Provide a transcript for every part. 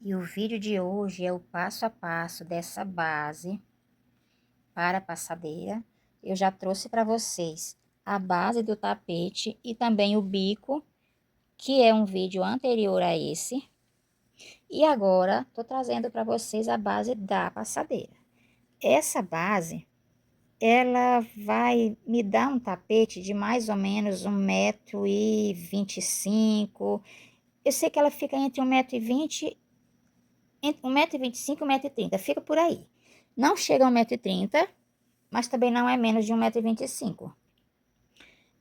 E o vídeo de hoje é o passo a passo dessa base para a passadeira. Eu já trouxe para vocês a base do tapete e também o bico, que é um vídeo anterior a esse. E agora tô trazendo para vocês a base da passadeira. Essa base, ela vai me dar um tapete de mais ou menos 1,25 m. Eu sei que ela fica entre 1,20 m, entre 1,25 m e 1,30 m, fica por aí. Não chega a 1,30 m, mas também não é menos de 1,25 m.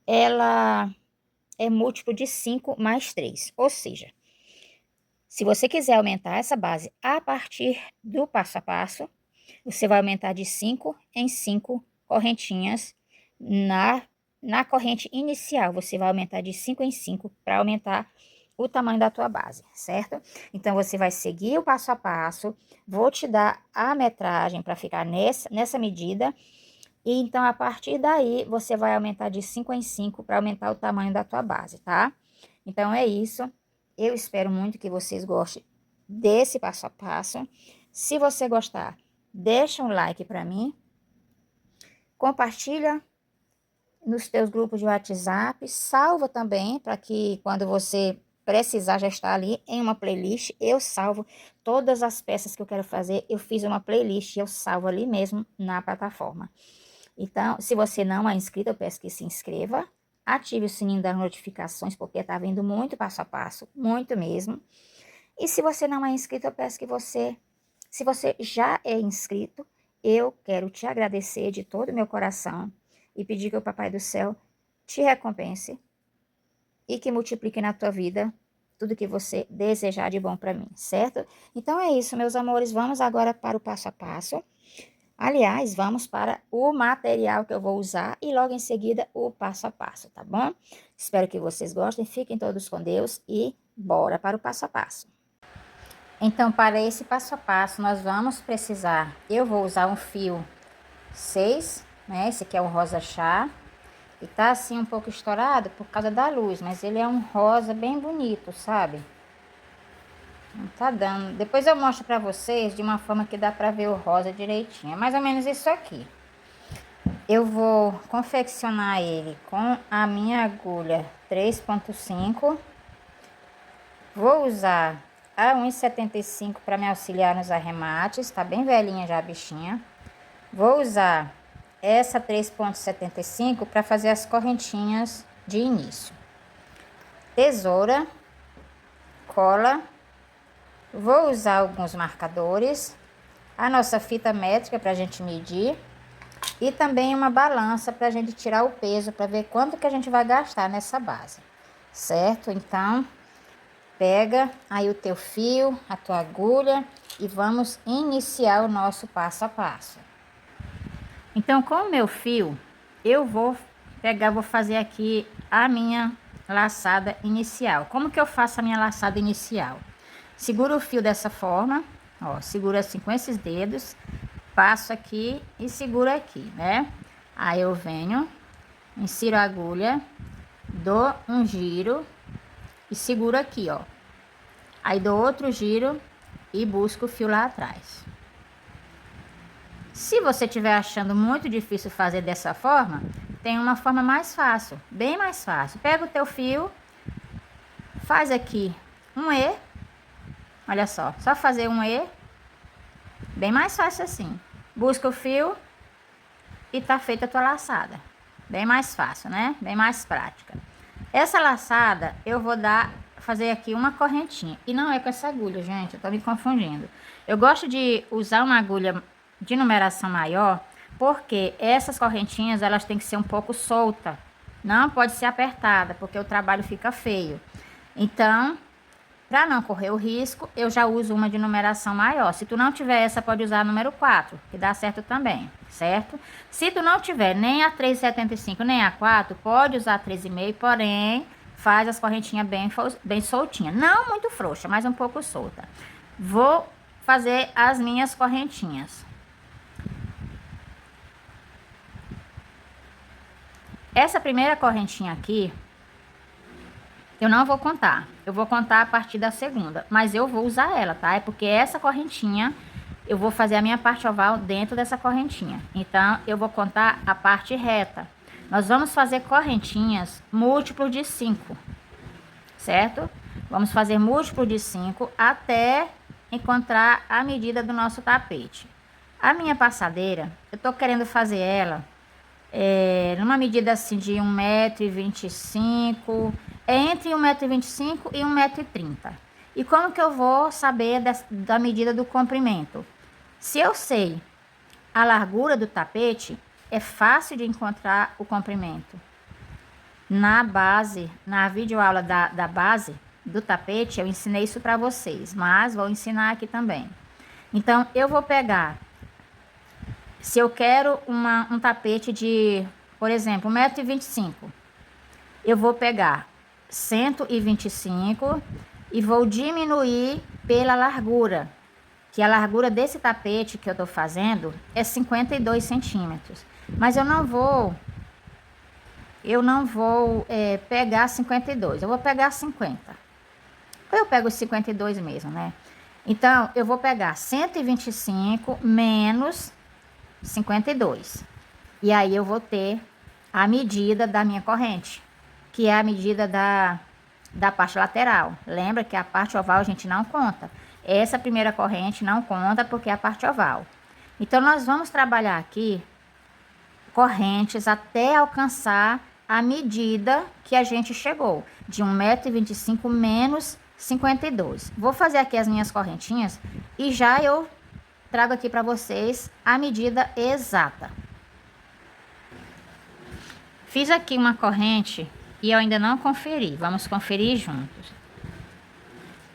Ela é múltiplo de 5 mais 3, ou seja, se você quiser aumentar essa base a partir do passo a passo, você vai aumentar de 5 em 5 correntinhas na corrente inicial. Você vai aumentar de 5 em 5 para aumentar o tamanho da tua base, certo? Então, você vai seguir o passo a passo. Vou te dar a metragem para ficar nessa medida. E então, a partir daí, você vai aumentar de 5 em 5 para aumentar o tamanho da tua base, tá? Então, é isso. Eu espero muito que vocês gostem desse passo a passo. Se você gostar, deixa um like para mim. Compartilha nos teus grupos de WhatsApp. Salva também, para que quando você precisar já estar ali em uma playlist. Eu salvo todas as peças que eu quero fazer. Eu fiz uma playlist e eu salvo ali mesmo na plataforma. Então, se você não é inscrito, eu peço que se inscreva. Ative o sininho das notificações, porque tá vindo muito passo a passo, muito mesmo. E se você não é inscrito, eu peço que você, se você já é inscrito, eu quero te agradecer de todo o meu coração e pedir que o Papai do Céu te recompense e que multiplique na tua vida tudo que você desejar de bom para mim, certo? Então é isso, meus amores, vamos agora para o passo a passo. Aliás, vamos para o material que eu vou usar e logo em seguida o passo a passo, tá bom? Espero que vocês gostem, fiquem todos com Deus e bora para o passo a passo. Então, para esse passo a passo, nós vamos precisar, eu vou usar um fio 6, né? Esse aqui é o rosa chá. E tá assim um pouco estourado por causa da luz, mas ele é um rosa bem bonito, sabe? Não tá dando. Depois eu mostro pra vocês de uma forma que dá pra ver o rosa direitinho. É mais ou menos isso aqui. Eu vou confeccionar ele com a minha agulha 3,5. Vou usar a 1,75 para me auxiliar nos arremates. Tá bem velhinha já a bichinha. Vou usar essa 3,75 para fazer as correntinhas de início. Tesoura, cola. Vou usar alguns marcadores. A nossa fita métrica para a gente medir. E também uma balança para a gente tirar o peso, para ver quanto que a gente vai gastar nessa base, certo? Então, pega aí o teu fio, a tua agulha e vamos iniciar o nosso passo a passo. Então, com o meu fio, eu vou pegar, vou fazer aqui a minha laçada inicial. Como que eu faço a minha laçada inicial? Seguro o fio dessa forma, ó, seguro assim com esses dedos. Passo aqui e seguro aqui, né? Aí eu venho, insiro a agulha, dou um giro e seguro aqui, ó. Aí dou outro giro e busco o fio lá atrás. Se você estiver achando muito difícil fazer dessa forma, tem uma forma mais fácil, bem mais fácil. Pega o teu fio, faz aqui um E, olha só fazer um E. Bem mais fácil assim. Busca o fio e tá feita a tua laçada. Bem mais fácil, né? Bem mais prática. Essa laçada eu vou fazer aqui uma correntinha. E não é com essa agulha, gente. Eu tô me confundindo. Eu gosto de usar uma agulha de numeração maior, porque essas correntinhas, elas têm que ser um pouco solta. Não pode ser apertada, porque o trabalho fica feio. Então, para não correr o risco, eu já uso uma de numeração maior. Se tu não tiver essa, pode usar a número 4, que dá certo também, certo? Se tu não tiver nem a 3,75 nem a 4, pode usar a 3,5, porém, faz as correntinhas bem soltinhas. Não muito frouxa, mas um pouco solta. Vou fazer as minhas correntinhas. Essa primeira correntinha aqui, eu não vou contar. Eu vou contar a partir da segunda, mas eu vou usar ela, tá? É porque essa correntinha, eu vou fazer a minha parte oval dentro dessa correntinha. Então, eu vou contar a parte reta. Nós vamos fazer correntinhas múltiplo de 5, certo? Vamos fazer múltiplo de 5 até encontrar a medida do nosso tapete. A minha passadeira, eu tô querendo fazer ela numa medida assim de 1,25 m, entre 1,25 m e 1,30 m. E como que eu vou saber da medida do comprimento? Se eu sei a largura do tapete, é fácil de encontrar o comprimento. Na base, na videoaula da base do tapete, eu ensinei isso para vocês, mas vou ensinar aqui também. Então, eu vou pegar, se eu quero um tapete de, por exemplo, 1,25 m, eu vou pegar 125 e vou diminuir pela largura, que a largura desse tapete que eu tô fazendo é 52 centímetros. Mas eu não vou pegar 52, eu vou pegar 50. Eu pego os 52 mesmo, né? Então, eu vou pegar 125 menos 52. E aí eu vou ter a medida da minha corrente, que é a medida da parte lateral. Lembra que a parte oval a gente não conta. Essa primeira corrente não conta porque é a parte oval. Então, nós vamos trabalhar aqui correntes até alcançar a medida que a gente chegou, de 1,25 m menos 52. Vou fazer aqui as minhas correntinhas e já eu trago aqui para vocês a medida exata. Fiz aqui uma corrente e eu ainda não conferi. Vamos conferir juntos.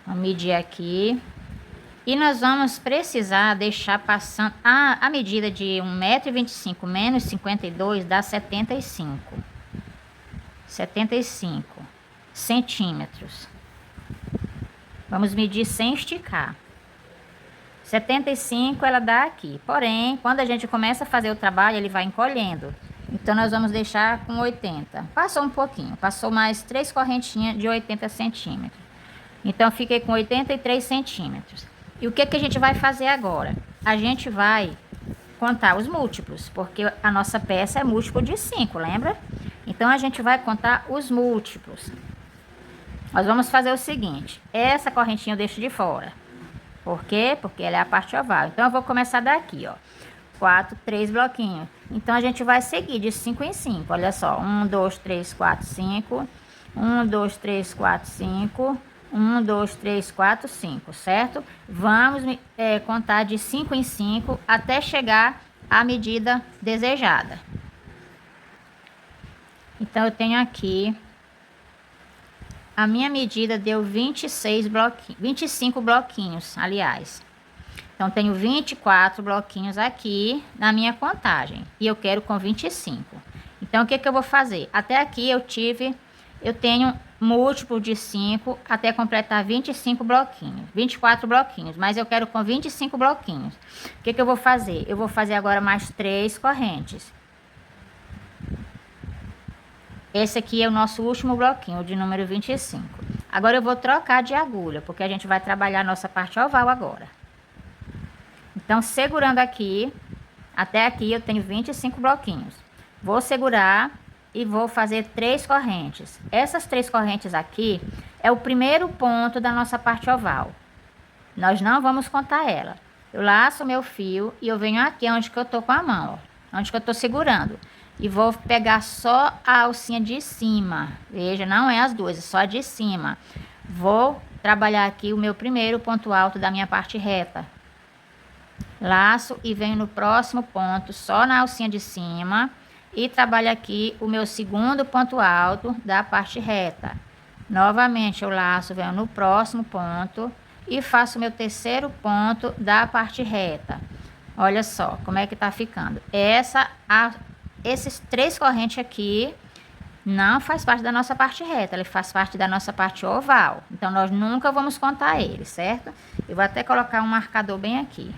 Vamos medir aqui. E nós vamos precisar deixar passando a medida de 1,25 m menos 52 dá 75 centímetros. Vamos medir sem esticar. 75 ela dá aqui. Porém, quando a gente começa a fazer o trabalho, ele vai encolhendo. Então, nós vamos deixar com 80. Passou um pouquinho. Passou mais 3 correntinhas de 80 centímetros. Então, fiquei com 83 centímetros. E o que a gente vai fazer agora? A gente vai contar os múltiplos, porque a nossa peça é múltiplo de 5, lembra? Então, a gente vai contar os múltiplos. Nós vamos fazer o seguinte, essa correntinha eu deixo de fora. Por quê? Porque ela é a parte oval. Então, eu vou começar daqui, ó. 3 bloquinhos. Então, a gente vai seguir de 5 em 5. Olha só, 1, 2, 3, 4, 5. 1, 2, 3, 4, 5. 1, 2, 3, 4, 5, certo? Vamos contar de 5 em 5 até chegar à medida desejada. Então, eu tenho aqui, a minha medida deu 25 bloquinhos, aliás. Então, tenho 24 bloquinhos aqui na minha contagem. E eu quero com 25. Então, o que eu vou fazer? Até aqui eu tenho múltiplo de 5 até completar 25 bloquinhos. 24 bloquinhos, mas eu quero com 25 bloquinhos. O que eu vou fazer? Eu vou fazer agora mais 3 correntes. Esse aqui é o nosso último bloquinho, de número 25. Agora eu vou trocar de agulha, porque a gente vai trabalhar a nossa parte oval agora. Então, segurando aqui, até aqui eu tenho 25 bloquinhos. Vou segurar e vou fazer 3 correntes. Essas 3 correntes aqui é o primeiro ponto da nossa parte oval. Nós não vamos contar ela. Eu laço meu fio e eu venho aqui onde que eu tô com a mão, ó, onde que eu tô segurando. E vou pegar só a alcinha de cima. Veja, não é as duas, é só a de cima. Vou trabalhar aqui o meu primeiro ponto alto da minha parte reta. Laço e venho no próximo ponto, só na alcinha de cima. E trabalho aqui o meu segundo ponto alto da parte reta. Novamente eu laço, venho no próximo ponto e faço o meu terceiro ponto da parte reta. Olha só como é que tá ficando. Esses 3 correntes aqui não faz parte da nossa parte reta, ele faz parte da nossa parte oval. Então, nós nunca vamos contar ele, certo? Eu vou até colocar um marcador bem aqui.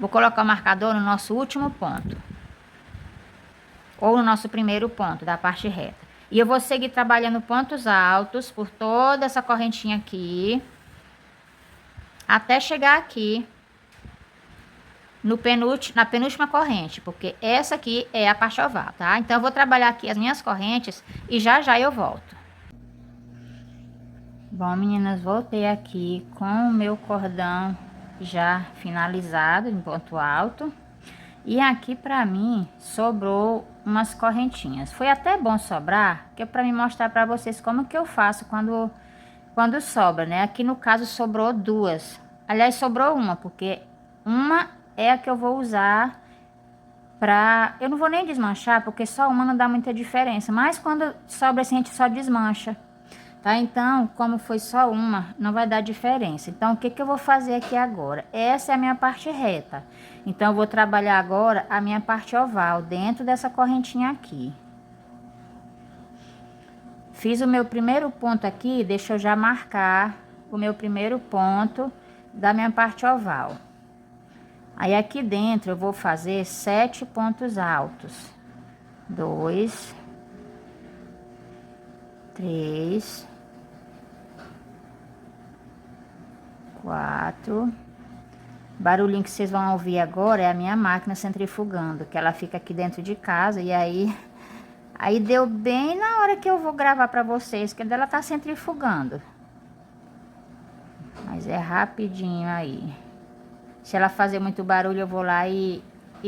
Vou colocar o marcador no nosso último ponto. Ou no nosso primeiro ponto da parte reta. E eu vou seguir trabalhando pontos altos por toda essa correntinha aqui, até chegar aqui na penúltima corrente, porque essa aqui é a parte oval, tá? Então, eu vou trabalhar aqui as minhas correntes e já já eu volto. Bom, meninas, voltei aqui com o meu cordão já finalizado em ponto alto. E aqui pra mim sobrou umas correntinhas. Foi até bom sobrar, que é pra me mostrar pra vocês como que eu faço quando sobra, né? Aqui no caso sobrou duas. Aliás, sobrou uma, porque uma é a que eu vou usar pra... Eu não vou nem desmanchar, porque só uma não dá muita diferença. Mas quando sobra assim, a gente só desmancha, tá? Então, como foi só uma, não vai dar diferença. Então, o que que eu vou fazer aqui agora? Essa é a minha parte reta. Então, eu vou trabalhar agora a minha parte oval, dentro dessa correntinha aqui. Fiz o meu primeiro ponto aqui, deixa eu já marcar o meu primeiro ponto da minha parte oval. Aí, aqui dentro, eu vou fazer 7 pontos altos. 2, 3, 4. Barulhinho que vocês vão ouvir agora é a minha máquina centrifugando, que ela fica aqui dentro de casa. E aí deu bem na hora que eu vou gravar pra vocês, que ela tá centrifugando. Mas é rapidinho aí. Se ela fazer muito barulho, eu vou lá e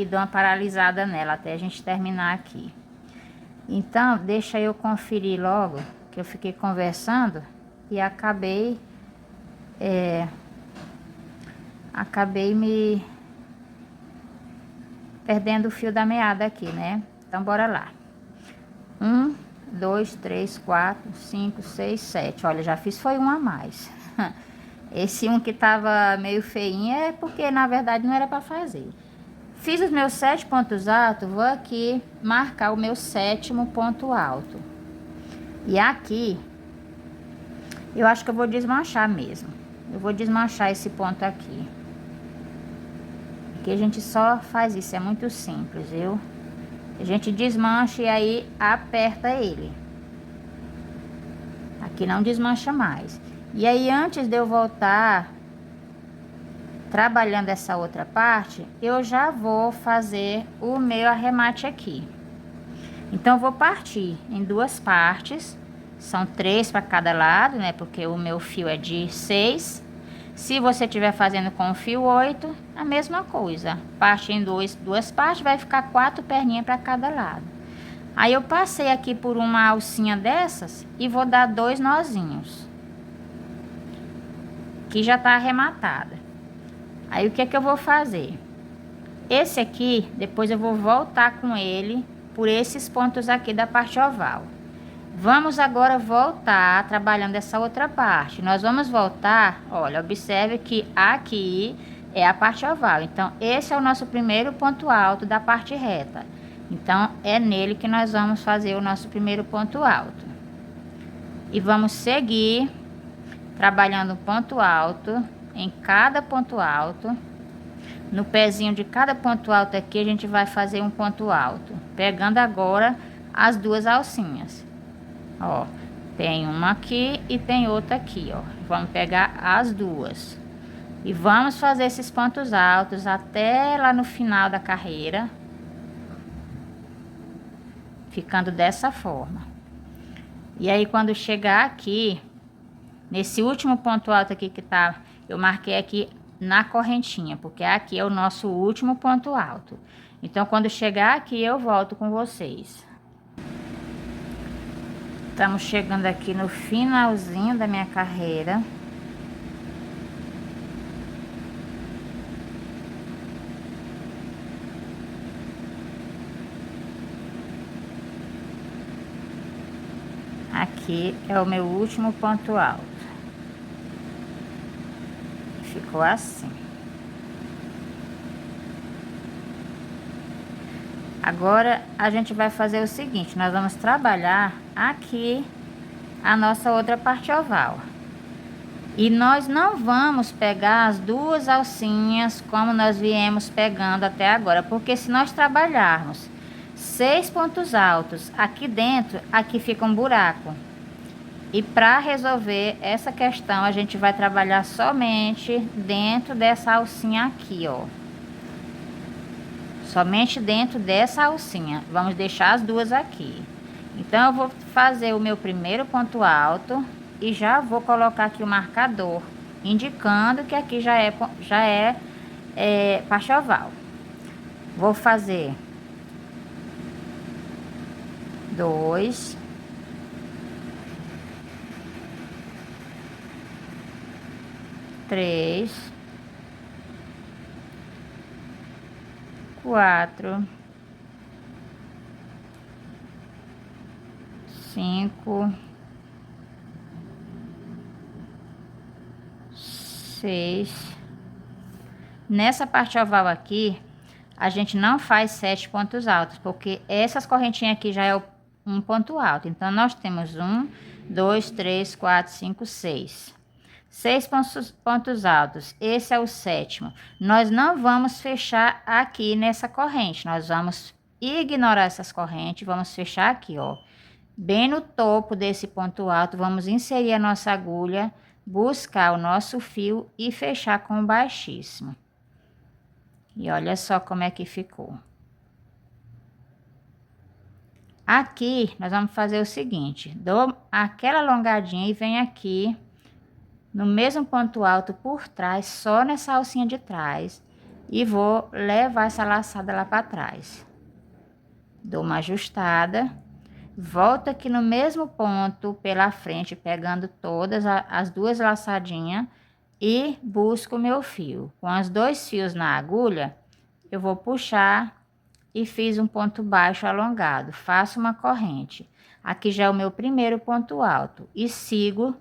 dou uma paralisada nela até a gente terminar aqui. Então, deixa eu conferir logo, que eu fiquei conversando e acabei me perdendo o fio da meada aqui, né? Então, bora lá. 1, 2, 3, 4, 5, 6, 7. Olha, já fiz foi um a mais. Esse um que tava meio feinho é porque, na verdade, não era pra fazer. Fiz os meus 7 pontos altos, vou aqui marcar o meu 7º ponto alto. E aqui, eu acho que eu vou desmanchar mesmo. Eu vou desmanchar esse ponto aqui. Aqui a gente só faz isso, é muito simples, viu? A gente desmancha e aí aperta ele. Aqui não desmancha mais. E aí, antes de eu voltar trabalhando essa outra parte, eu já vou fazer o meu arremate aqui. Então, eu vou partir em 2 partes. São 3 para cada lado, né? Porque o meu fio é de 6. Se você estiver fazendo com o fio 8, a mesma coisa. Parte em 2 partes, vai ficar 4 perninhas para cada lado. Aí eu passei aqui por uma alcinha dessas e vou dar 2 nozinhos. Que já tá arrematada. Aí o que é que eu vou fazer? Esse aqui, depois eu vou voltar com ele por esses pontos aqui da parte oval. Vamos agora voltar trabalhando essa outra parte. Nós vamos voltar, olha, observe que aqui é a parte oval. Então, esse é o nosso primeiro ponto alto da parte reta. Então, é nele que nós vamos fazer o nosso primeiro ponto alto. E vamos seguir trabalhando ponto alto em cada ponto alto. No pezinho de cada ponto alto aqui, a gente vai fazer um ponto alto. Pegando agora as 2 alcinhas. Ó, tem uma aqui e tem outra aqui, ó. Vamos pegar as 2. E vamos fazer esses pontos altos até lá no final da carreira. Ficando dessa forma. E aí, quando chegar aqui, nesse último ponto alto aqui que tá, eu marquei aqui na correntinha, porque aqui é o nosso último ponto alto. Então, quando chegar aqui, eu volto com vocês. Estamos chegando aqui no finalzinho da minha carreira. Aqui é o meu último ponto alto. Ficou assim. Agora, a gente vai fazer o seguinte, nós vamos trabalhar aqui a nossa outra parte oval. E nós não vamos pegar as 2 alcinhas como nós viemos pegando até agora, porque se nós trabalharmos 6 pontos altos. Aqui dentro, aqui fica um buraco. E para resolver essa questão, a gente vai trabalhar somente dentro dessa alcinha aqui, ó. Somente dentro dessa alcinha. Vamos deixar as duas aqui. Então, eu vou fazer o meu primeiro ponto alto e já vou colocar aqui o marcador, indicando que aqui já é parte oval. Vou fazer 2, 3, 4, 5, 6. Nessa parte oval aqui, a gente não faz 7 pontos altos, porque essas correntinhas aqui já é um ponto alto. Então, nós temos 1, 2, 3, 4, 5, 6. 6 pontos altos. Esse é o 7º. Nós não vamos fechar aqui nessa corrente. Nós vamos ignorar essas correntes. Vamos fechar aqui, ó. Bem no topo desse ponto alto, vamos inserir a nossa agulha, buscar o nosso fio e fechar com o baixíssimo. E olha só como é que ficou. Aqui, nós vamos fazer o seguinte. Dou aquela alongadinha e venho aqui no mesmo ponto alto por trás, só nessa alcinha de trás. E vou levar essa laçada lá para trás. Dou uma ajustada. Volto aqui no mesmo ponto pela frente, pegando todas as duas laçadinhas. E busco o meu fio. Com os 2 fios na agulha, eu vou puxar e fiz um ponto baixo alongado. Faço uma corrente. Aqui já é o meu primeiro ponto alto. E sigo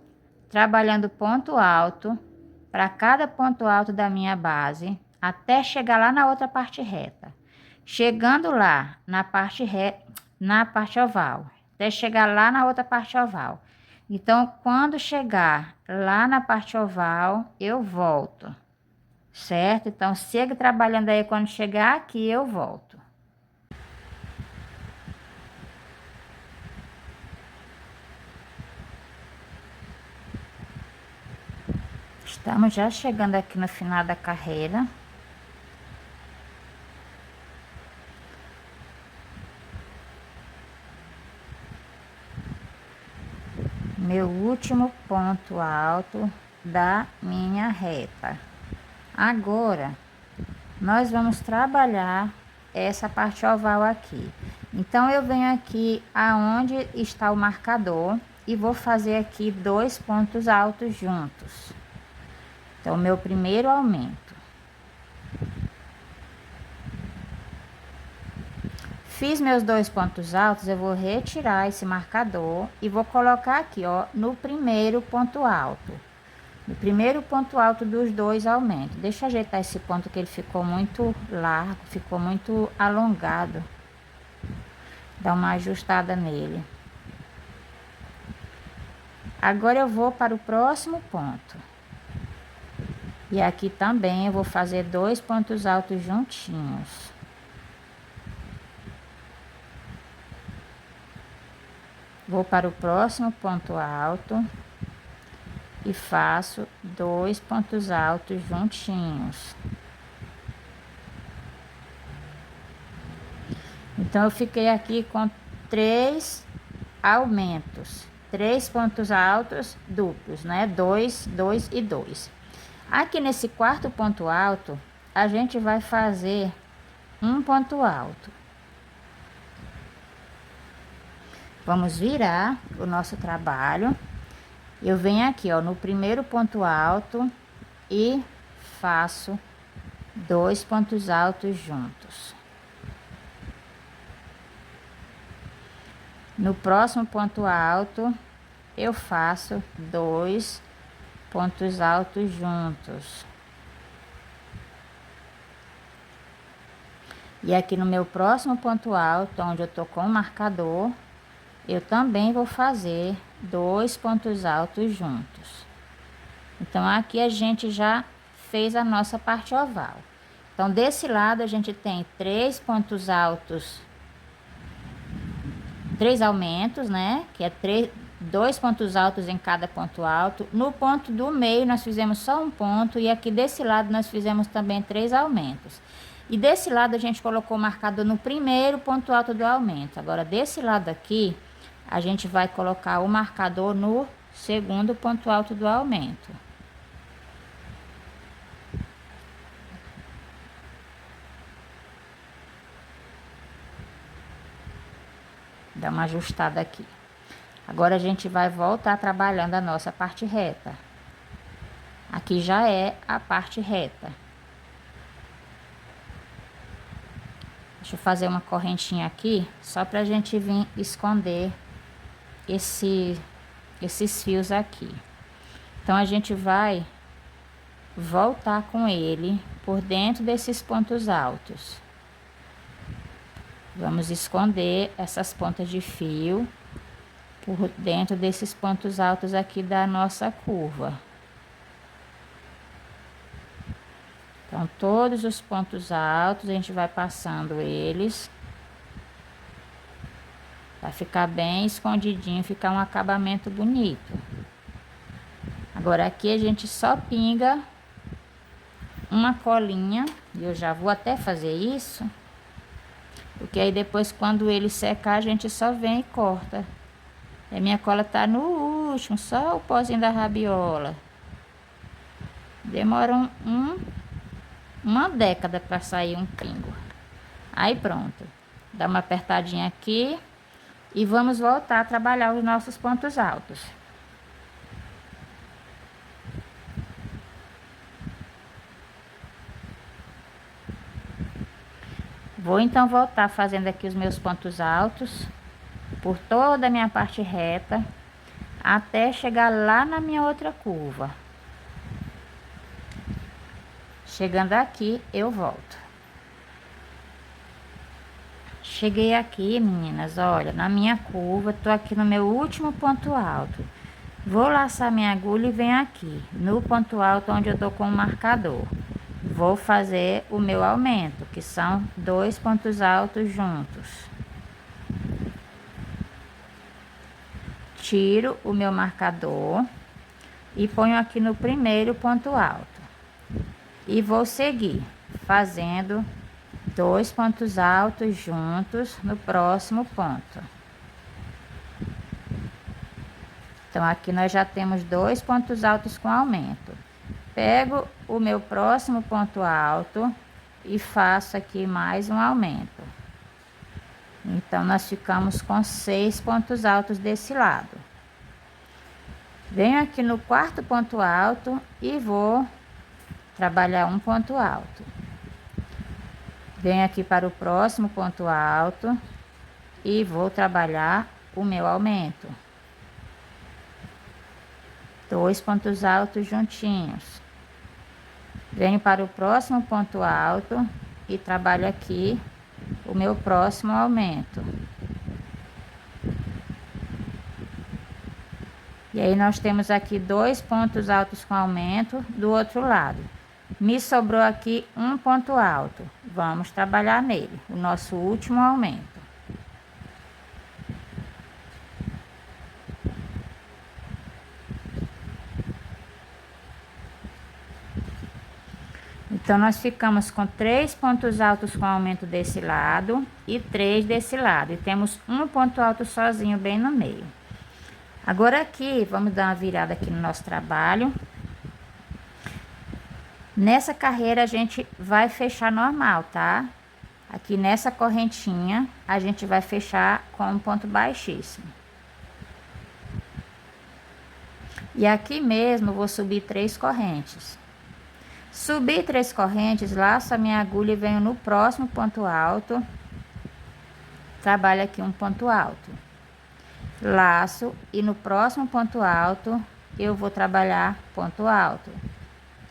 trabalhando ponto alto para cada ponto alto da minha base, até chegar lá na outra parte reta. Chegando lá na parte oval, até chegar lá na outra parte oval. Então, quando chegar lá na parte oval, eu volto, certo? Então, siga trabalhando aí, quando chegar aqui, eu volto. Estamos já chegando aqui no final da carreira. Meu último ponto alto da minha reta. Agora, nós vamos trabalhar essa parte oval aqui. Então, eu venho aqui aonde está o marcador e vou fazer aqui 2 pontos altos juntos. Então, meu primeiro aumento. Fiz meus 2 pontos altos, eu vou retirar esse marcador e vou colocar aqui, ó, no primeiro ponto alto. No primeiro ponto alto dos 2 aumentos. Deixa eu ajeitar esse ponto que ele ficou muito largo, ficou muito alongado. Dá uma ajustada nele. Agora eu vou para o próximo ponto. E aqui também eu vou fazer 2 pontos altos juntinhos. Vou para o próximo ponto alto e faço 2 pontos altos juntinhos. Então, eu fiquei aqui com 3 aumentos, 3 pontos altos duplos, né? 2, 2 e 2. Aqui nesse quarto ponto alto, a gente vai fazer um ponto alto. Vamos virar o nosso trabalho. Eu venho aqui, ó, no primeiro ponto alto e faço 2 pontos altos juntos. No próximo ponto alto, eu faço 2 pontos altos juntos. E aqui no meu próximo ponto alto, onde eu tô com o marcador, eu também vou fazer 2 pontos altos juntos. Então, aqui a gente já fez a nossa parte oval. Então, desse lado a gente tem 3 pontos altos três aumentos, né? Que é dois pontos altos em cada ponto alto. No ponto do meio nós fizemos só um ponto e aqui desse lado nós fizemos também 3 aumentos. E desse lado a gente colocou o marcador no primeiro ponto alto do aumento. Agora desse lado aqui a gente vai colocar o marcador no segundo ponto alto do aumento. Dá uma ajustada aqui. Agora a gente vai voltar trabalhando a nossa parte reta. Aqui já é a parte reta. Deixa eu fazer uma correntinha aqui, só pra gente vir esconder esses fios aqui. Então a gente vai voltar com ele por dentro desses pontos altos. Vamos esconder essas pontas de fio por dentro desses pontos altos aqui da nossa curva. Então, todos os pontos altos, a gente vai passando eles. Vai ficar bem escondidinho, ficar um acabamento bonito. Agora, aqui a gente só pinga uma colinha. E eu já vou até fazer isso. Porque aí depois, quando ele secar, a gente só vem e corta. A minha cola tá no último, só o pozinho da rabiola. Demora uma década para sair um pingo. Aí pronto. Dá uma apertadinha aqui. E vamos voltar a trabalhar os nossos pontos altos. Vou então voltar fazendo aqui os meus pontos altos por toda a minha parte reta até chegar lá na minha outra curva. Chegando aqui, eu volto. Cheguei aqui, meninas, olha, na minha curva, tô aqui no meu último ponto alto. Vou laçar minha agulha e venho aqui, no ponto alto onde eu tô com o marcador. Vou fazer o meu aumento, que são 2 pontos altos juntos. Tiro o meu marcador e ponho aqui no primeiro ponto alto. E vou seguir fazendo 2 pontos altos juntos no próximo ponto. Então, aqui nós já temos 2 pontos altos com aumento. Pego o meu próximo ponto alto e faço aqui mais um aumento. Então, nós ficamos com 6 pontos altos desse lado. Venho aqui no quarto ponto alto e vou trabalhar um ponto alto. Venho aqui para o próximo ponto alto e vou trabalhar o meu aumento. 2 pontos altos juntinhos. Venho para o próximo ponto alto e trabalho aqui o meu próximo aumento. E aí nós temos aqui 2 pontos altos com aumento do outro lado. Me sobrou aqui um ponto alto. Vamos trabalhar nele, o nosso último aumento. Então, nós ficamos com 3 pontos altos com aumento desse lado e 3 desse lado. E temos um ponto alto sozinho bem no meio. Agora aqui, vamos dar uma virada aqui no nosso trabalho. Nessa carreira, a gente vai fechar normal, tá? Aqui nessa correntinha, a gente vai fechar com um ponto baixíssimo. E aqui mesmo, eu vou subir 3 correntes. Subi 3 correntes, laço a minha agulha e venho no próximo ponto alto. Trabalho aqui um ponto alto. Laço e no próximo ponto alto eu vou trabalhar ponto alto.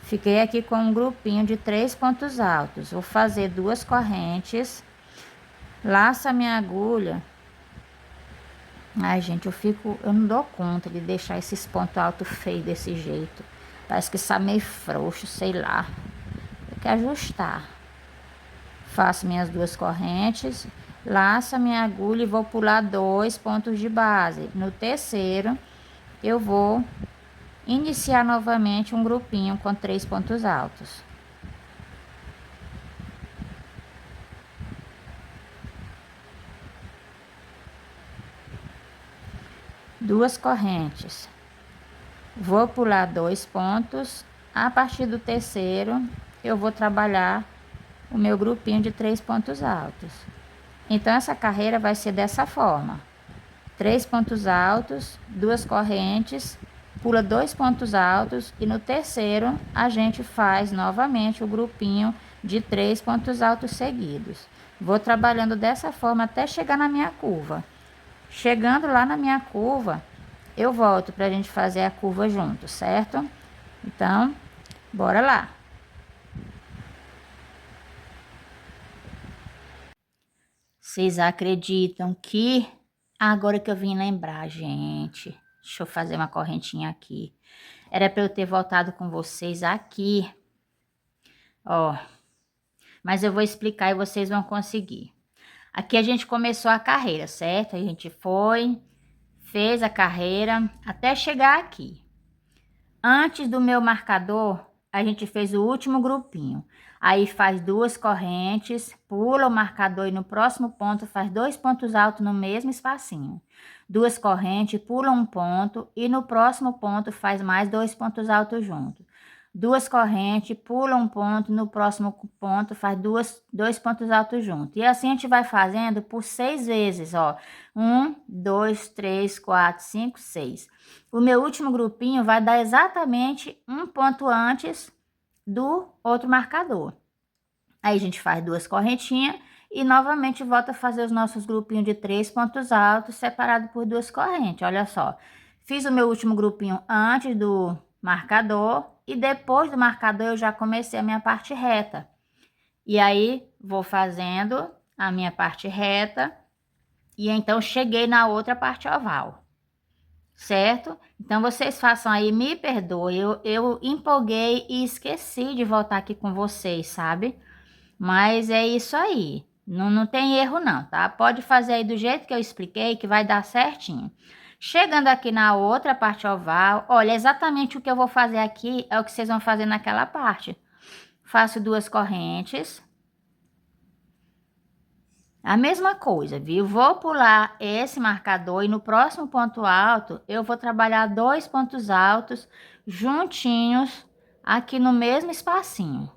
Fiquei aqui com um grupinho de 3 pontos altos. Vou fazer 2 correntes. Laço a minha agulha. Ai, gente, eu não dou conta de deixar esses pontos altos feios desse jeito. Parece que está meio frouxo, sei lá. Tem que ajustar. Faço minhas 2 correntes. Laço a minha agulha e vou pular 2 pontos de base. No terceiro, eu vou iniciar novamente um grupinho com 3 pontos altos. Duas correntes. Vou pular 2 pontos. A partir do terceiro, eu vou trabalhar o meu grupinho de 3 pontos altos. Então, essa carreira vai ser dessa forma: 3 pontos altos, 2 correntes, pula 2 pontos altos e no terceiro a gente faz novamente o grupinho de 3 pontos altos seguidos. Vou trabalhando dessa forma até chegar na minha curva. Chegando lá na minha curva, eu volto para a gente fazer a curva junto, certo? Então, bora lá. Vocês acreditam que... Agora que eu vim lembrar, gente. Deixa eu fazer uma correntinha aqui. Era para eu ter voltado com vocês aqui. Ó. Mas eu vou explicar e vocês vão conseguir. Aqui a gente começou a carreira, certo? A gente foi, fez a carreira até chegar aqui. Antes do meu marcador, a gente fez o último grupinho. Aí faz 2 correntes, pula o marcador e no próximo ponto faz 2 pontos altos no mesmo espacinho. 2 correntes, pula um ponto e no próximo ponto faz mais 2 pontos altos juntos. 2 correntes, pula um ponto, no próximo ponto faz 2 pontos altos juntos. E assim a gente vai fazendo por 6 vezes, ó. 1, 2, 3, 4, 5, 6. O meu último grupinho vai dar exatamente um ponto antes do outro marcador. Aí a gente faz 2 correntinhas e novamente volta a fazer os nossos grupinhos de 3 pontos altos separados por 2 correntes. Olha só, fiz o meu último grupinho antes do marcador e depois do marcador eu já comecei a minha parte reta. E aí vou fazendo a minha parte reta e então cheguei na outra parte oval. Certo? Então, vocês façam aí, me perdoe, eu empolguei e esqueci de voltar aqui com vocês, sabe? Mas é isso aí, não tem erro não, tá? Pode fazer aí do jeito que eu expliquei, que vai dar certinho. Chegando aqui na outra parte oval, olha, exatamente o que eu vou fazer aqui é o que vocês vão fazer naquela parte. Faço 2 correntes. A mesma coisa, viu? Vou pular esse marcador e no próximo ponto alto eu vou trabalhar 2 pontos altos juntinhos aqui no mesmo espacinho.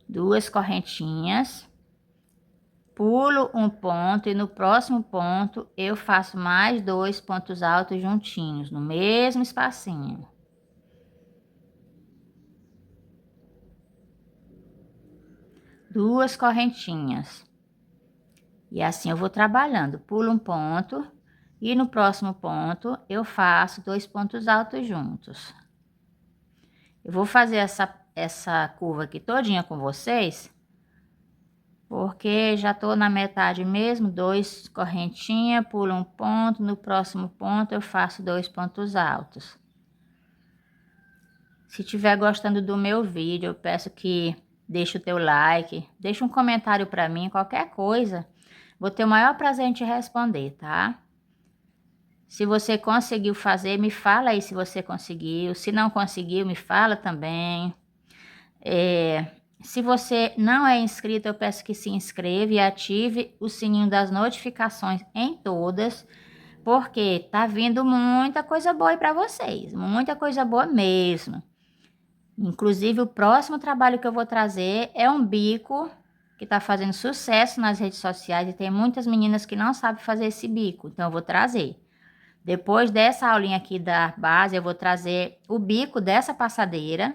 Duas correntinhas, pulo um ponto e no próximo ponto eu faço mais 2 pontos altos juntinhos no mesmo espacinho. Duas correntinhas. E assim eu vou trabalhando, pulo um ponto e no próximo ponto eu faço 2 pontos altos juntos. Eu vou fazer essa curva aqui todinha com vocês, porque já tô na metade mesmo, 2 correntinhas, pulo um ponto, no próximo ponto eu faço 2 pontos altos. Se tiver gostando do meu vídeo, eu peço que deixe o teu like, deixe um comentário para mim, qualquer coisa. Vou ter o maior prazer em te responder, tá? Se você conseguiu fazer, me fala aí se você conseguiu. Se não conseguiu, me fala também. Se você não é inscrito, eu peço que se inscreva e ative o sininho das notificações em todas, porque tá vindo muita coisa boa aí para vocês, muita coisa boa mesmo. Inclusive, o próximo trabalho que eu vou trazer é um bico que tá fazendo sucesso nas redes sociais e tem muitas meninas que não sabem fazer esse bico, então eu vou trazer. Depois dessa aulinha aqui da base, eu vou trazer o bico dessa passadeira.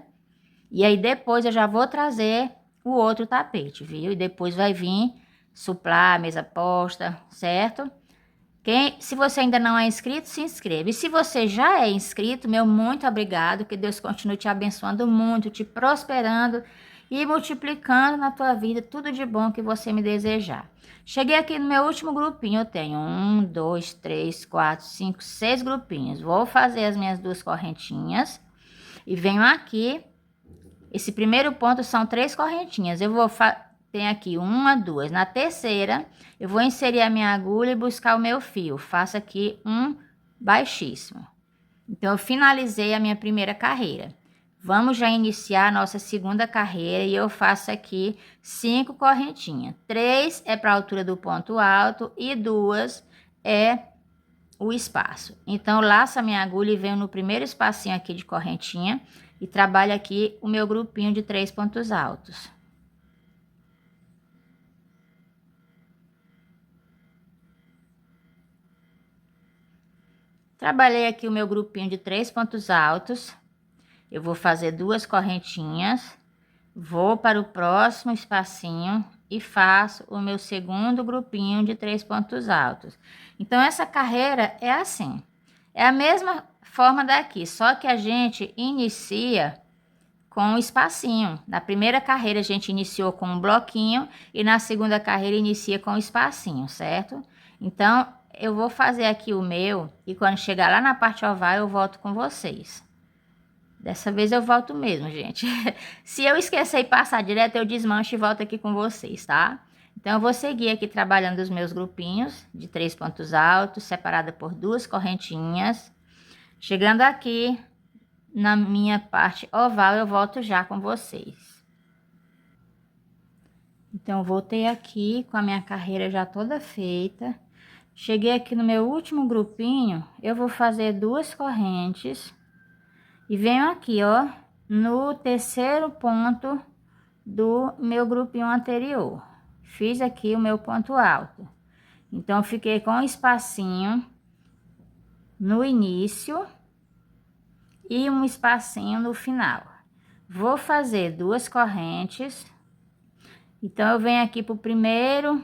E aí depois eu já vou trazer o outro tapete, viu? E depois vai vir suplar, mesa posta, certo? Se você ainda não é inscrito, se inscreva. E se você já é inscrito, meu muito obrigado. Que Deus continue te abençoando muito, te prosperando e multiplicando na tua vida tudo de bom que você me desejar. Cheguei aqui no meu último grupinho, eu tenho 1, 2, 3, 4, 5, 6 grupinhos. Vou fazer as minhas 2 correntinhas e venho aqui. Esse primeiro ponto são 3 correntinhas. Eu vou tem aqui 1, 2. Na terceira, eu vou inserir a minha agulha e buscar o meu fio. Faço aqui um baixíssimo. Então, eu finalizei a minha primeira carreira. Vamos já iniciar a nossa segunda carreira e eu faço aqui 5 correntinhas. 3 é para a altura do ponto alto e 2 é o espaço. Então, eu laço a minha agulha e venho no primeiro espacinho aqui de correntinha e trabalho aqui o meu grupinho de 3 pontos altos. Trabalhei aqui o meu grupinho de 3 pontos altos. Eu vou fazer 2 correntinhas, vou para o próximo espacinho e faço o meu segundo grupinho de 3 pontos altos. Então, essa carreira é assim. É a mesma forma daqui, só que a gente inicia com um espacinho. Na primeira carreira, a gente iniciou com um bloquinho e na segunda carreira, inicia com um espacinho, certo? Então, eu vou fazer aqui o meu e quando chegar lá na parte oval, eu volto com vocês. Dessa vez eu volto mesmo, gente. Se eu esquecer e passar direto, eu desmancho e volto aqui com vocês, tá? Então, eu vou seguir aqui trabalhando os meus grupinhos de 3 pontos altos, separada por 2 correntinhas. Chegando aqui na minha parte oval, eu volto já com vocês. Então, voltei aqui com a minha carreira já toda feita. Cheguei aqui no meu último grupinho, eu vou fazer 2 correntes. E venho aqui, ó, no terceiro ponto do meu grupinho anterior. Fiz aqui o meu ponto alto. Então, fiquei com um espacinho no início e um espacinho no final. Vou fazer 2 correntes. Então, eu venho aqui pro primeiro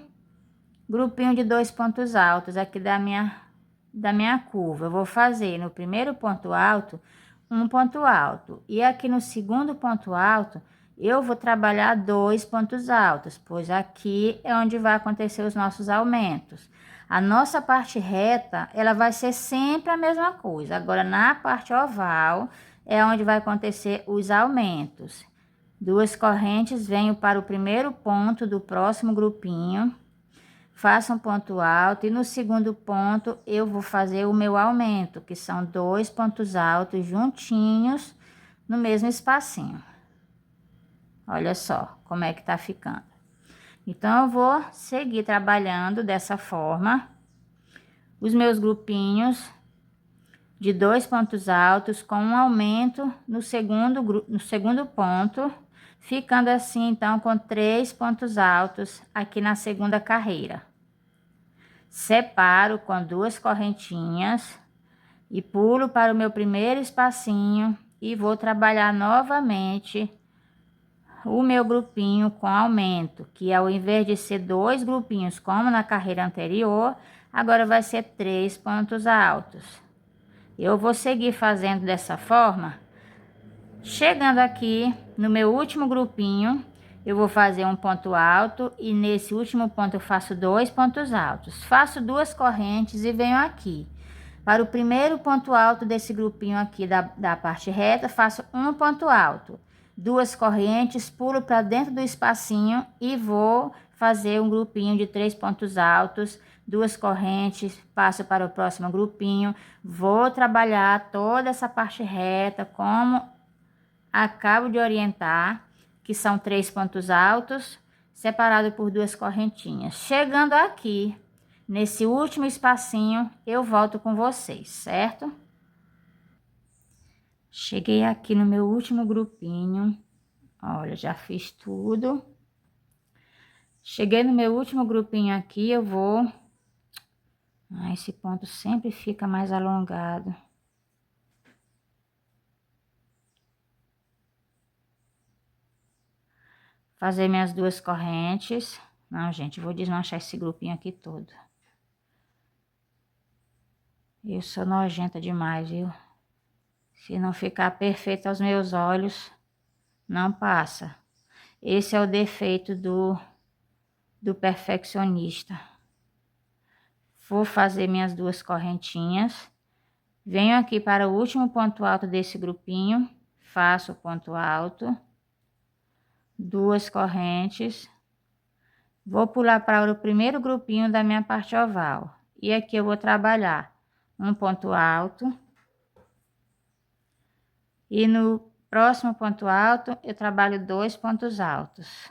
grupinho de 2 pontos altos aqui da minha curva. Eu vou fazer no primeiro ponto alto um ponto alto e aqui no segundo ponto alto eu vou trabalhar 2 pontos altos, pois aqui é onde vai acontecer os nossos aumentos. A nossa parte reta, ela vai ser sempre a mesma coisa. Agora, na parte oval, é onde vai acontecer os aumentos. 2 correntes, venho para o primeiro ponto do próximo grupinho, faço um ponto alto e no segundo ponto eu vou fazer o meu aumento, que são 2 pontos altos juntinhos no mesmo espacinho. Olha só como é que tá ficando. Então, eu vou seguir trabalhando dessa forma os meus grupinhos de 2 pontos altos com um aumento no segundo ponto, ficando assim, então, com 3 pontos altos aqui na segunda carreira. Separo com 2 correntinhas e pulo para o meu primeiro espacinho e vou trabalhar novamente o meu grupinho com aumento, que ao invés de ser 2 grupinhos como na carreira anterior, agora vai ser 3 pontos altos. Eu vou seguir fazendo dessa forma. Chegando aqui no meu último grupinho, eu vou fazer um ponto alto e nesse último ponto eu faço 2 pontos altos. Faço 2 correntes e venho aqui. Para o primeiro ponto alto desse grupinho aqui da parte reta, faço um ponto alto. 2 correntes, pulo para dentro do espacinho e vou fazer um grupinho de 3 pontos altos. 2 correntes, passo para o próximo grupinho. Vou trabalhar toda essa parte reta como acabo de orientar, que são 3 pontos altos, separado por 2 correntinhas. Chegando aqui, nesse último espacinho, eu volto com vocês, certo? Cheguei aqui no meu último grupinho. Olha, já fiz tudo. Cheguei no meu último grupinho aqui, eu vou... esse ponto sempre fica mais alongado. Fazer minhas 2 correntes. Não, gente, vou desmanchar esse grupinho aqui todo. Eu sou nojenta demais, viu? Se não ficar perfeito aos meus olhos, não passa. Esse é o defeito do perfeccionista. Vou fazer minhas 2 correntinhas. Venho aqui para o último ponto alto desse grupinho. Faço o ponto alto. 2 correntes, vou pular para o primeiro grupinho da minha parte oval. E aqui eu vou trabalhar um ponto alto. E no próximo ponto alto, eu trabalho 2 pontos altos.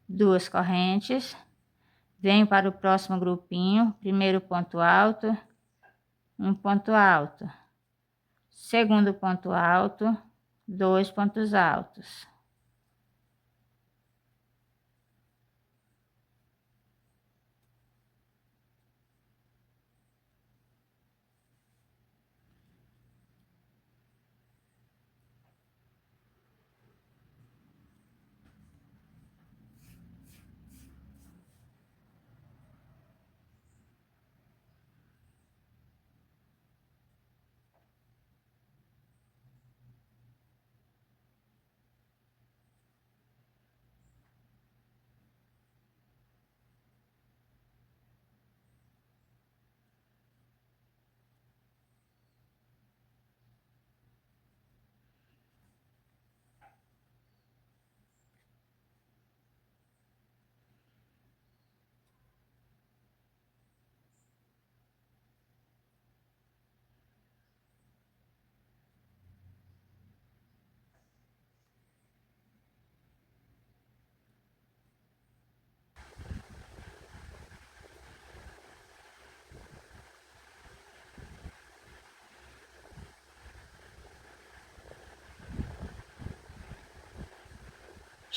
Duas correntes. Venho para o próximo grupinho, primeiro ponto alto, um ponto alto. Segundo ponto alto, 2 pontos altos.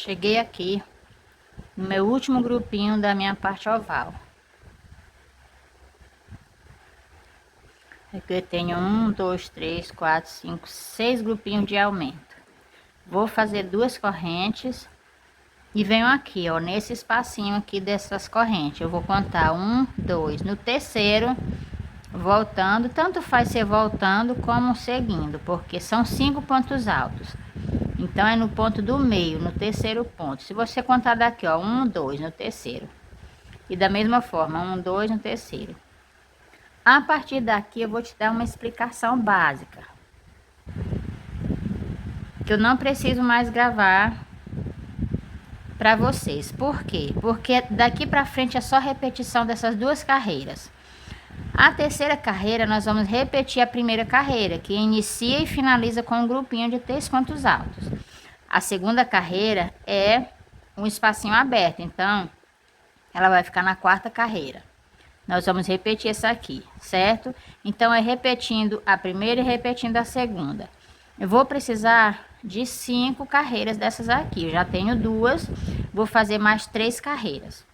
Cheguei aqui no meu último grupinho da minha parte oval. Aqui eu tenho 1, 2, 3, 4, 5, 6 grupinhos de aumento. Vou fazer 2 correntes e venho aqui, ó, nesse espacinho aqui dessas correntes. Eu vou contar 1, 2. No terceiro, voltando, tanto faz ser voltando como seguindo, porque são 5 pontos altos. Então é no ponto do meio, no terceiro ponto. Se você contar daqui, ó, 1, 2 no terceiro. E da mesma forma, 1, 2 no terceiro. A partir daqui eu vou te dar uma explicação básica. Que eu não preciso mais gravar para vocês. Por quê? Porque daqui para frente é só repetição dessas 2 carreiras. A terceira carreira, nós vamos repetir a primeira carreira, que inicia e finaliza com um grupinho de 3 pontos altos. A segunda carreira é um espacinho aberto, então ela vai ficar na 4ª carreira. Nós vamos repetir essa aqui, certo? Então é repetindo a primeira e repetindo a segunda. Eu vou precisar de 5 carreiras dessas aqui. Eu já tenho 2, vou fazer mais 3 carreiras.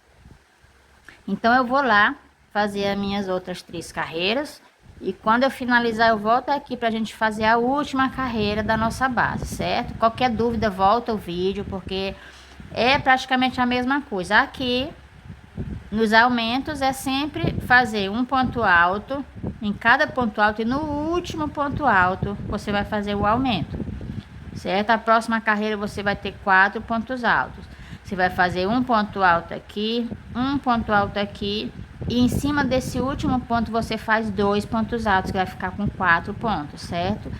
Então eu vou lá fazer as minhas outras 3 carreiras e quando eu finalizar eu volto aqui para a gente fazer a última carreira da nossa base, certo? Qualquer dúvida volta o vídeo porque é praticamente a mesma coisa. Aqui nos aumentos é sempre fazer um ponto alto em cada ponto alto e no último ponto alto você vai fazer o aumento, certo? A próxima carreira você vai ter 4 pontos altos. Você vai fazer um ponto alto aqui, um ponto alto aqui e em cima desse último ponto você faz 2 pontos altos, que vai ficar com 4 pontos, certo?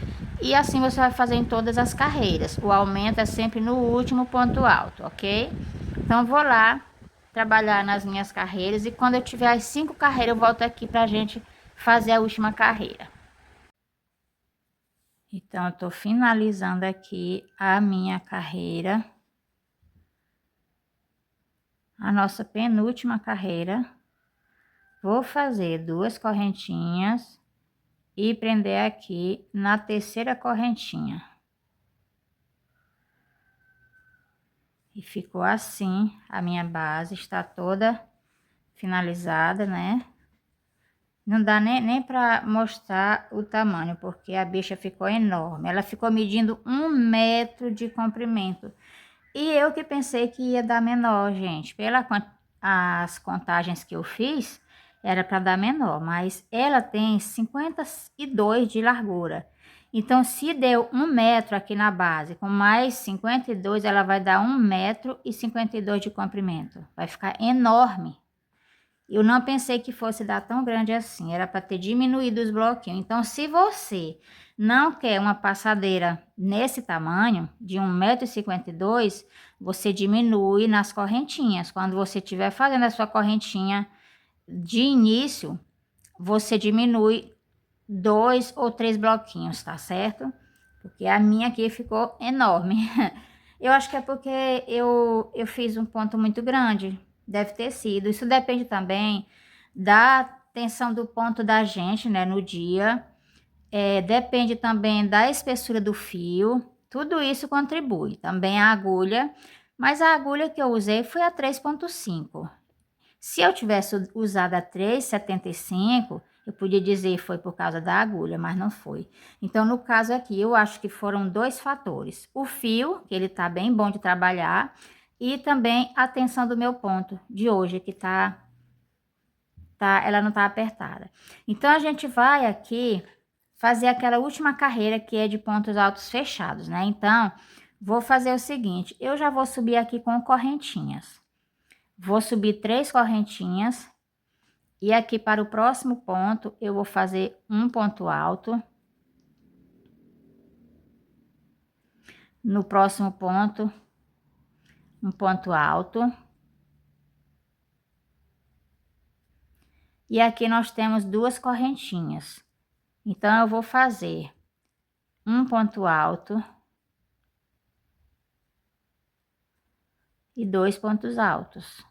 E assim você vai fazer em todas as carreiras. O aumento é sempre no último ponto alto, ok? Então vou lá trabalhar nas minhas carreiras e quando eu tiver as 5 carreiras eu volto aqui pra gente fazer a última carreira. Então eu tô finalizando aqui a minha carreira. A nossa penúltima carreira. Vou fazer 2 correntinhas e prender aqui na terceira correntinha. E ficou assim, a minha base está toda finalizada, né? Não dá nem para mostrar o tamanho, porque a bicha ficou enorme. Ela ficou medindo 1 metro de comprimento. E eu que pensei que ia dar menor, gente. As contagens que eu fiz, era para dar menor, mas ela tem 52 de largura. Então, se deu 1 metro aqui na base, com mais 52, ela vai dar 1 metro e 52 de comprimento. Vai ficar enorme. Eu não pensei que fosse dar tão grande assim, era para ter diminuído os bloquinhos. Então, se você não quer uma passadeira nesse tamanho, de 1,52 m, você diminui nas correntinhas. Quando você estiver fazendo a sua correntinha de início, você diminui 2 ou 3 bloquinhos, tá certo? Porque a minha aqui ficou enorme. Eu acho que é porque eu fiz um ponto muito grande. Deve ter sido. Isso depende também da tensão do ponto da gente, né, no dia. Depende também da espessura do fio. Tudo isso contribui. Também a agulha. Mas a agulha que eu usei foi a 3,5. Se eu tivesse usado a 3,75, eu podia dizer foi por causa da agulha, mas não foi. Então, no caso aqui, eu acho que foram 2 fatores. O fio, que ele tá bem bom de trabalhar, e também a tensão do meu ponto de hoje, que ela não tá apertada. Então, a gente vai aqui fazer aquela última carreira que é de pontos altos fechados, né? Então, vou fazer o seguinte, eu já vou subir aqui com correntinhas. Vou subir 3 correntinhas e aqui para o próximo ponto eu vou fazer um ponto alto. No próximo ponto, um ponto alto. E aqui nós temos 2 correntinhas. Então, eu vou fazer um ponto alto e 2 pontos altos.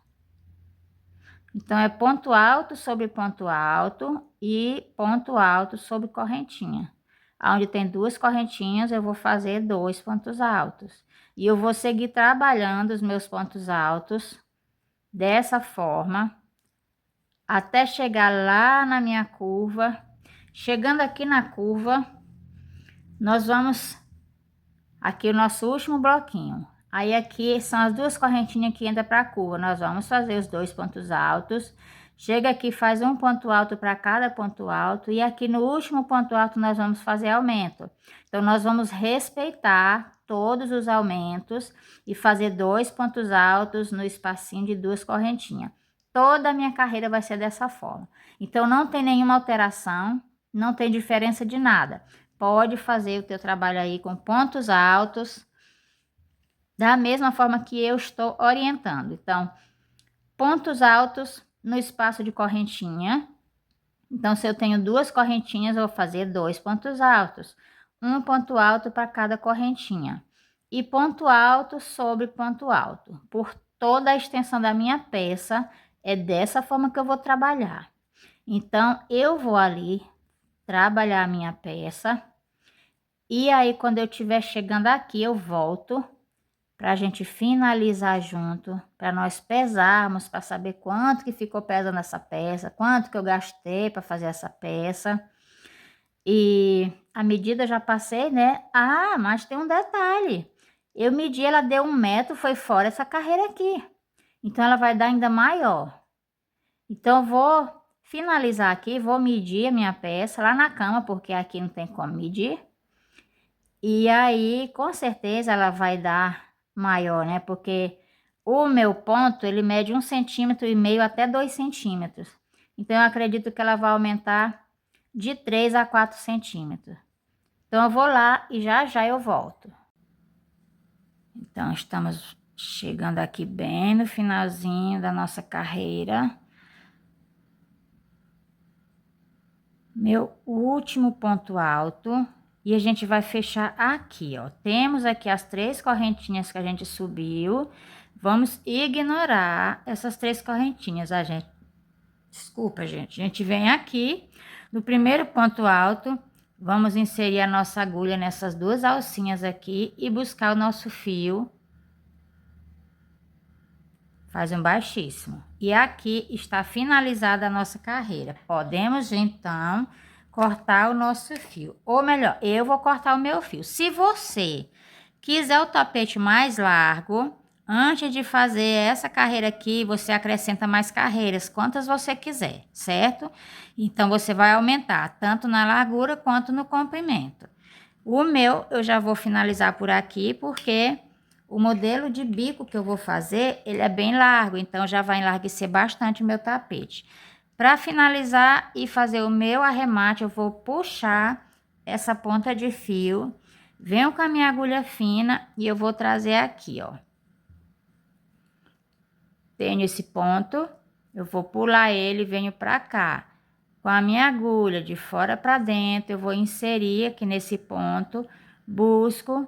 Então, é ponto alto sobre ponto alto e ponto alto sobre correntinha. Onde tem 2 correntinhas, eu vou fazer 2 pontos altos. E eu vou seguir trabalhando os meus pontos altos dessa forma, até chegar lá na minha curva. Chegando aqui na curva, nós vamos... Aqui o nosso último bloquinho. Aí aqui são as 2 correntinhas que entram para a curva. Nós vamos fazer os 2 pontos altos. Chega aqui, faz um ponto alto para cada ponto alto. E aqui no último ponto alto nós vamos fazer aumento. Então, nós vamos respeitar todos os aumentos e fazer 2 pontos altos no espacinho de 2 correntinhas. Toda a minha carreira vai ser dessa forma. Então, não tem nenhuma alteração, não tem diferença de nada. Pode fazer o teu trabalho aí com pontos altos, da mesma forma que eu estou orientando. Então, pontos altos no espaço de correntinha. Então, se eu tenho 2 correntinhas, eu vou fazer 2 pontos altos. Um ponto alto para cada correntinha. E ponto alto sobre ponto alto. Por toda a extensão da minha peça, é dessa forma que eu vou trabalhar. Então, eu vou ali trabalhar a minha peça. E aí, quando eu estiver chegando aqui, eu volto para a gente finalizar junto, para nós pesarmos, para saber quanto que ficou pesando essa peça, quanto que eu gastei para fazer essa peça. E a medida já passei, né? Ah, mas tem um detalhe. Eu medi, ela deu 1 metro, foi fora essa carreira aqui. Então, ela vai dar ainda maior. Então, eu vou finalizar aqui, vou medir a minha peça lá na cama, porque aqui não tem como medir. E aí, com certeza, ela vai dar maior, né? Porque o meu ponto, ele mede 1,5 cm até 2 centímetros. Então, eu acredito que ela vai aumentar de 3 a 4 centímetros. Então, eu vou lá e já já eu volto. Então, estamos chegando aqui bem no finalzinho da nossa carreira. Meu último ponto alto. E a gente vai fechar aqui, ó. Temos aqui as 3 correntinhas que a gente subiu. Vamos ignorar essas 3 correntinhas, a gente... Desculpa, gente. A gente vem aqui, no primeiro ponto alto, vamos inserir a nossa agulha nessas 2 alcinhas aqui e buscar o nosso fio. Faz um baixíssimo. E aqui está finalizada a nossa carreira. Podemos, então, cortar o nosso fio. Ou melhor, eu vou cortar o meu fio. Se você quiser o tapete mais largo, antes de fazer essa carreira aqui, você acrescenta mais carreiras, quantas você quiser, certo? Então, você vai aumentar tanto na largura quanto no comprimento. O meu, eu já vou finalizar por aqui, porque O modelo de bico que eu vou fazer, ele é bem largo, então já vai enlarguecer bastante o meu tapete. Para finalizar e fazer o meu arremate, eu vou puxar essa ponta de fio, venho com a minha agulha fina e eu vou trazer aqui, ó. Tenho esse ponto, eu vou pular ele e venho para cá. Com a minha agulha de fora para dentro, eu vou inserir aqui nesse ponto, busco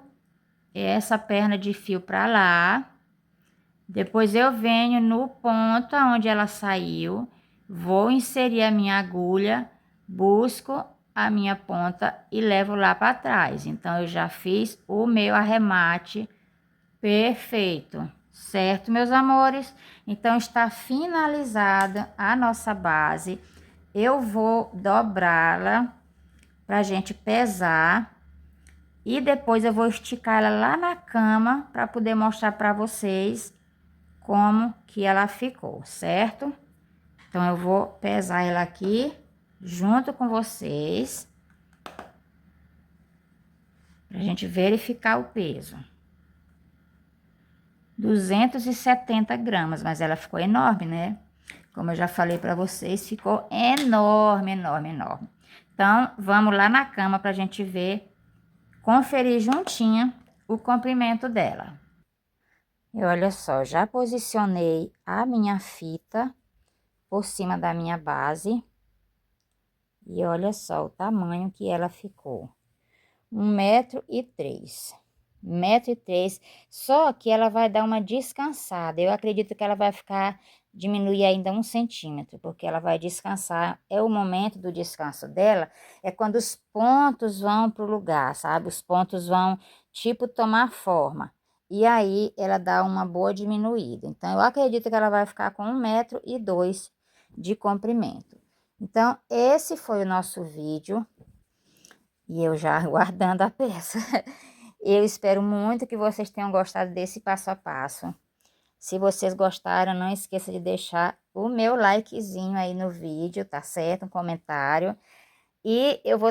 essa perna de fio para lá. Depois eu venho no ponto onde ela saiu, vou inserir a minha agulha, busco a minha ponta e levo lá para trás. Então, eu já fiz o meu arremate perfeito, certo, meus amores? Então, está finalizada a nossa base. Eu vou dobrá-la para a gente pesar. E depois eu vou esticar ela lá na cama para poder mostrar para vocês como que ela ficou, certo? Então, eu vou pesar ela aqui junto com vocês, pra gente verificar o peso. 270 gramas, mas ela ficou enorme, né? Como eu já falei pra vocês, ficou enorme, enorme, enorme. Então, vamos lá na cama pra gente ver, conferir juntinho o comprimento dela. E olha só, já posicionei a minha fita por cima da minha base. E olha só o tamanho que ela ficou. 1,3 m. 1,3 m. Só que ela vai dar uma descansada. Eu acredito que ela vai diminuir ainda 1 centímetro, porque ela vai descansar. É o momento do descanso dela, é quando os pontos vão pro lugar, sabe? Os pontos vão, tipo, tomar forma. E aí, ela dá uma boa diminuída. Então, eu acredito que ela vai ficar com 1,2 m de comprimento. Então, esse foi o nosso vídeo. E eu já guardando a peça. Eu espero muito que vocês tenham gostado desse passo a passo. Se vocês gostaram, não esqueça de deixar o meu likezinho aí no vídeo, tá certo? Um comentário. E eu vou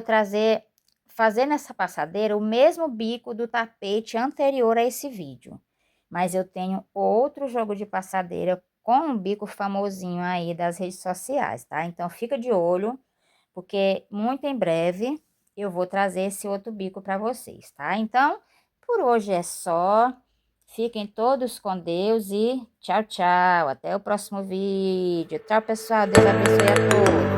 fazer nessa passadeira o mesmo bico do tapete anterior a esse vídeo. Mas eu tenho outro jogo de passadeira com um bico famosinho aí das redes sociais, tá? Então, fica de olho, porque muito em breve eu vou trazer esse outro bico para vocês, tá? Então, por hoje é só. Fiquem todos com Deus e tchau, tchau. Até o próximo vídeo. Tchau, pessoal. Deus abençoe a todos.